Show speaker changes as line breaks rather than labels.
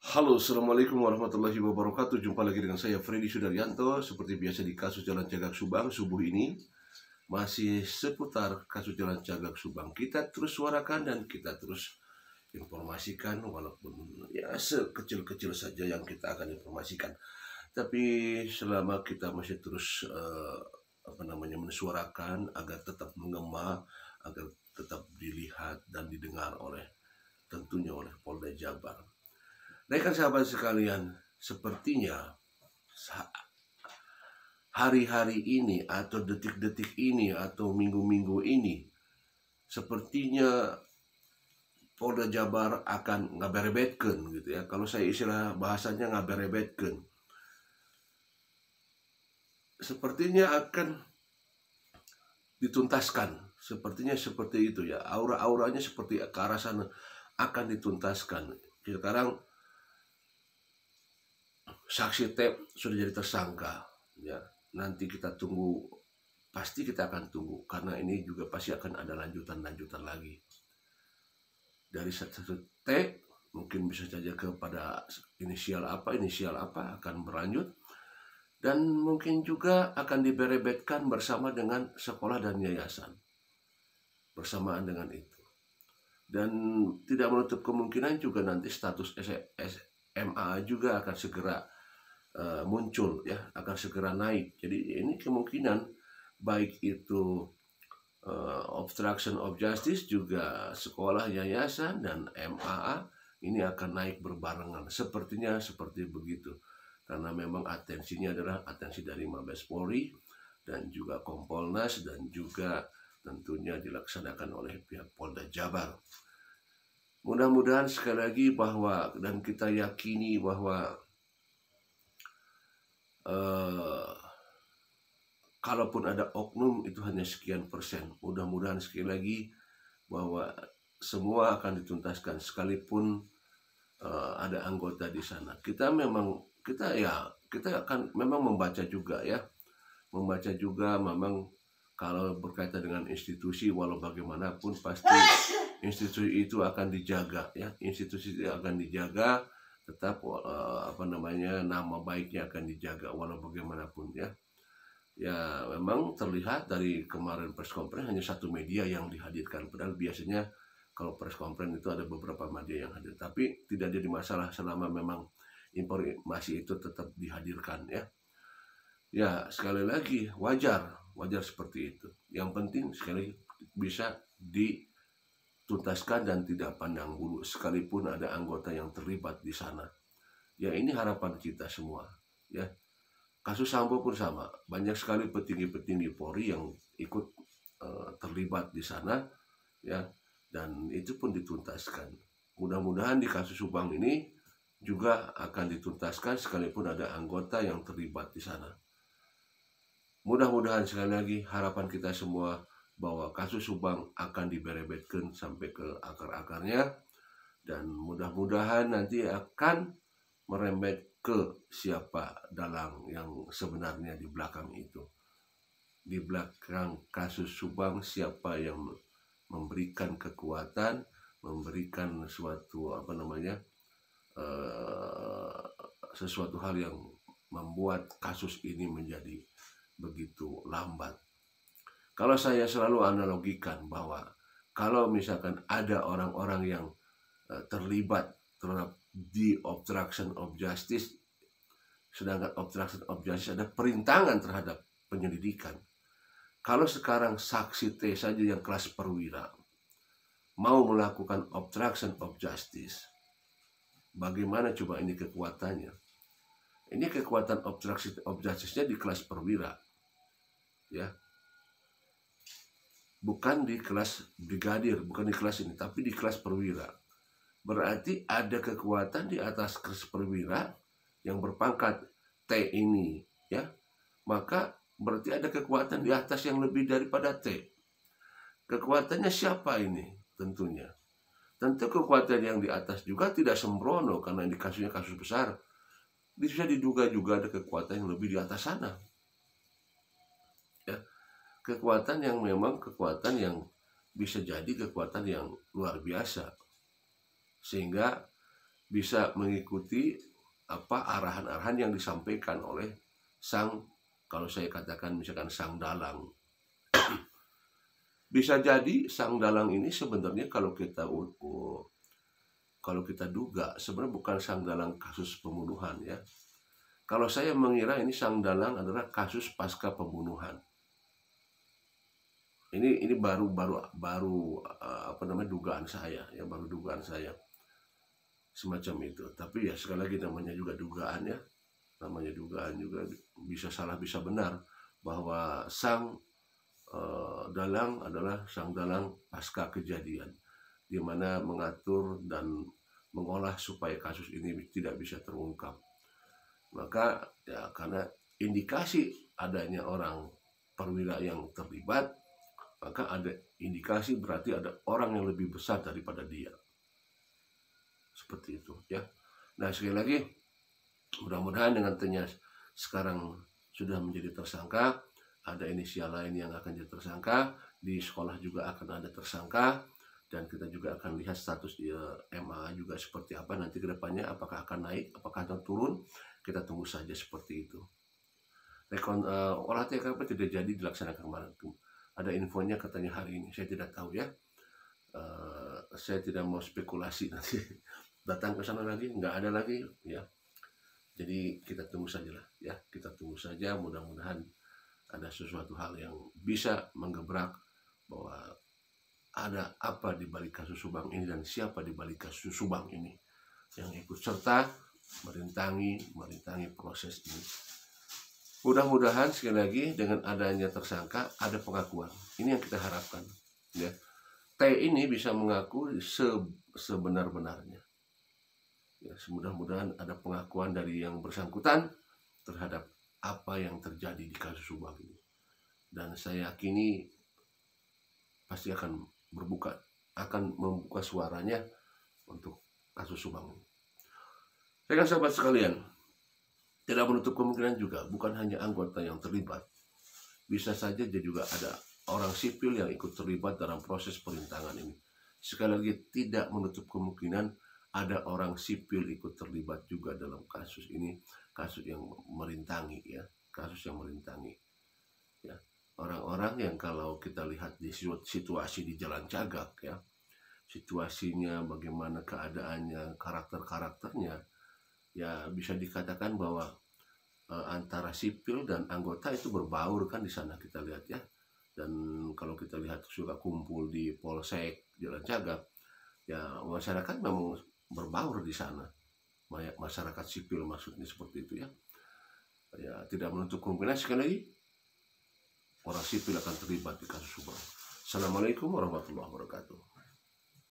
Halo, assalamualaikum warahmatullahi wabarakatuh. Jumpa lagi dengan saya Freddy Sudaryanto. Seperti biasa di kasus Jalan Cagak Subang subuh ini masih seputar kasus Jalan Cagak Subang. Kita terus suarakan dan kita terus informasikan, walaupun ya sekecil-kecil saja yang kita akan informasikan. Tapi selama kita masih terus mensuarakan agar tetap menggema, agar tetap dilihat dan didengar oleh tentunya oleh Polda Jabar. Baikkan sahabat sekalian, sepertinya hari-hari ini atau detik-detik ini atau minggu-minggu ini sepertinya Polda Jabar akan ngaberebetkeun gitu ya. Kalau saya istilah bahasanya ngaberebetkeun. Sepertinya akan dituntaskan. Sepertinya seperti itu ya. Aura-auranya seperti ke arah sana akan dituntaskan. Sekarang saksi T sudah jadi tersangka ya, nanti kita tunggu, pasti kita akan tunggu karena ini juga pasti akan ada lanjutan lagi dari satu T, mungkin bisa saja kepada inisial apa akan berlanjut, dan mungkin juga akan diberebetkan bersama dengan sekolah dan yayasan bersamaan dengan itu. Dan tidak menutup kemungkinan juga nanti status SMA juga akan segera muncul ya, akan segera naik. Jadi ini kemungkinan baik itu obstruction of justice, juga sekolah, yayasan, dan MAA ini akan naik berbarengan. Sepertinya seperti begitu. Karena memang atensinya adalah atensi dari Mabes Polri dan juga Kompolnas dan juga tentunya dilaksanakan oleh pihak Polda Jabar. Mudah-mudahan sekali lagi bahwa, dan kita yakini bahwa kalaupun ada oknum itu hanya sekian persen. Mudah-mudahan sekali lagi bahwa semua akan dituntaskan sekalipun ada anggota di sana. Kita akan memang membaca juga ya, memang kalau berkaitan dengan institusi, walau bagaimanapun pasti institusi itu akan dijaga ya, institusi itu akan dijaga, tetap nama baiknya akan dijaga walau bagaimanapun ya. Ya memang terlihat dari kemarin press conference hanya satu media yang dihadirkan, padahal biasanya kalau press conference itu ada beberapa media yang hadir, tapi tidak jadi masalah selama memang informasi itu tetap dihadirkan ya. Ya sekali lagi wajar seperti itu. Yang penting sekali bisa dituntaskan dan tidak pandang bulu sekalipun ada anggota yang terlibat di sana. Ya ini harapan kita semua ya. Kasus Sambo pun sama, banyak sekali petinggi-petinggi Polri yang ikut terlibat di sana ya, dan itu pun dituntaskan. Mudah-mudahan di kasus Subang ini juga akan dituntaskan sekalipun ada anggota yang terlibat di sana. Mudah-mudahan sekali lagi harapan kita semua bahwa kasus Subang akan diberebetkan sampai ke akar-akarnya, dan mudah-mudahan nanti akan merembet ke siapa dalang yang sebenarnya di belakang itu. Di belakang kasus Subang siapa yang memberikan kekuatan, memberikan suatu sesuatu hal yang membuat kasus ini menjadi begitu lambat. Kalau saya selalu analogikan bahwa kalau misalkan ada orang-orang yang terlibat terhadap di obstruction of justice, sedangkan obstruction of justice ada perintangan terhadap penyelidikan. Kalau sekarang saksi T saja yang kelas perwira mau melakukan obstruction of justice, bagaimana coba ini kekuatannya? Ini kekuatan obstruction of justice-nya di kelas perwira ya, bukan di kelas brigadir, bukan di kelas ini, tapi di kelas perwira. Berarti ada kekuatan di atas kelas perwira yang berpangkat T ini ya, maka berarti ada kekuatan di atas yang lebih daripada T. Kekuatannya siapa ini? Tentu kekuatan yang di atas juga tidak sembrono, karena ini kasusnya kasus besar. Bisa diduga juga ada kekuatan yang lebih di atas sana ya, kekuatan yang memang kekuatan yang bisa jadi kekuatan yang luar biasa, sehingga bisa mengikuti arahan-arahan yang disampaikan oleh sang, kalau saya katakan misalkan sang dalang. Bisa jadi sang dalang ini sebenarnya kalau kita duga sebenarnya bukan sang dalang kasus pembunuhan ya. Kalau saya mengira ini sang dalang adalah kasus pasca pembunuhan. Ini baru dugaan saya ya, baru dugaan saya semacam itu. Tapi ya sekali lagi namanya juga dugaan ya, namanya dugaan juga bisa salah bisa benar, bahwa sang dalang adalah sang dalang pasca kejadian, di mana mengatur dan mengolah supaya kasus ini tidak bisa terungkap. Maka ya karena indikasi adanya orang perwira yang terlibat, maka ada indikasi berarti ada orang yang lebih besar daripada dia. Seperti itu ya. Nah sekali lagi, mudah-mudahan dengan ternyata sekarang sudah menjadi tersangka, ada inisial lain yang akan jadi tersangka, di sekolah juga akan ada tersangka, dan kita juga akan lihat status MA juga seperti apa nanti ke depannya, apakah akan naik, apakah akan turun, kita tunggu saja seperti itu. Olah TKP tidak jadi dilaksanakan kemarin. Ada infonya katanya hari ini, saya tidak tahu ya. Saya tidak mau spekulasi nanti datang ke sana lagi nggak ada lagi ya. Jadi kita tunggu saja lah ya, kita tunggu saja, mudah-mudahan ada sesuatu hal yang bisa menggebrak bahwa ada apa di balik kasus Subang ini dan siapa di balik kasus Subang ini yang ikut serta merintangi proses ini. Mudah-mudahan sekali lagi dengan adanya tersangka ada pengakuan. Ini yang kita harapkan ya. T ini bisa mengaku sebenar-benarnya. Ya, mudah-mudahan ada pengakuan dari yang bersangkutan terhadap apa yang terjadi di kasus Subang ini. Dan saya yakini pasti akan membuka suaranya untuk kasus Subang ini. Rekan sahabat sekalian, tidak menutup kemungkinan juga bukan hanya anggota yang terlibat, bisa saja juga ada orang sipil yang ikut terlibat dalam proses perintangan ini. Sekali lagi, tidak menutup kemungkinan ada orang sipil ikut terlibat juga dalam kasus ini, kasus yang merintangi ya, kasus yang merintangi ya. Orang-orang yang kalau kita lihat di situasi di Jalan Cagak ya, situasinya bagaimana keadaannya, karakternya ya, bisa dikatakan bahwa antara sipil dan anggota itu berbaur kan di sana kita lihat ya. Dan kalau kita lihat suka kumpul di Polsek Jalan Cagak ya, masyarakat memang berbaur di sana, masyarakat sipil maksudnya seperti itu ya. Ya tidak menutup kemungkinan sekali lagi orang sipil akan terlibat di kasus Subang. Assalamualaikum warahmatullahi wabarakatuh.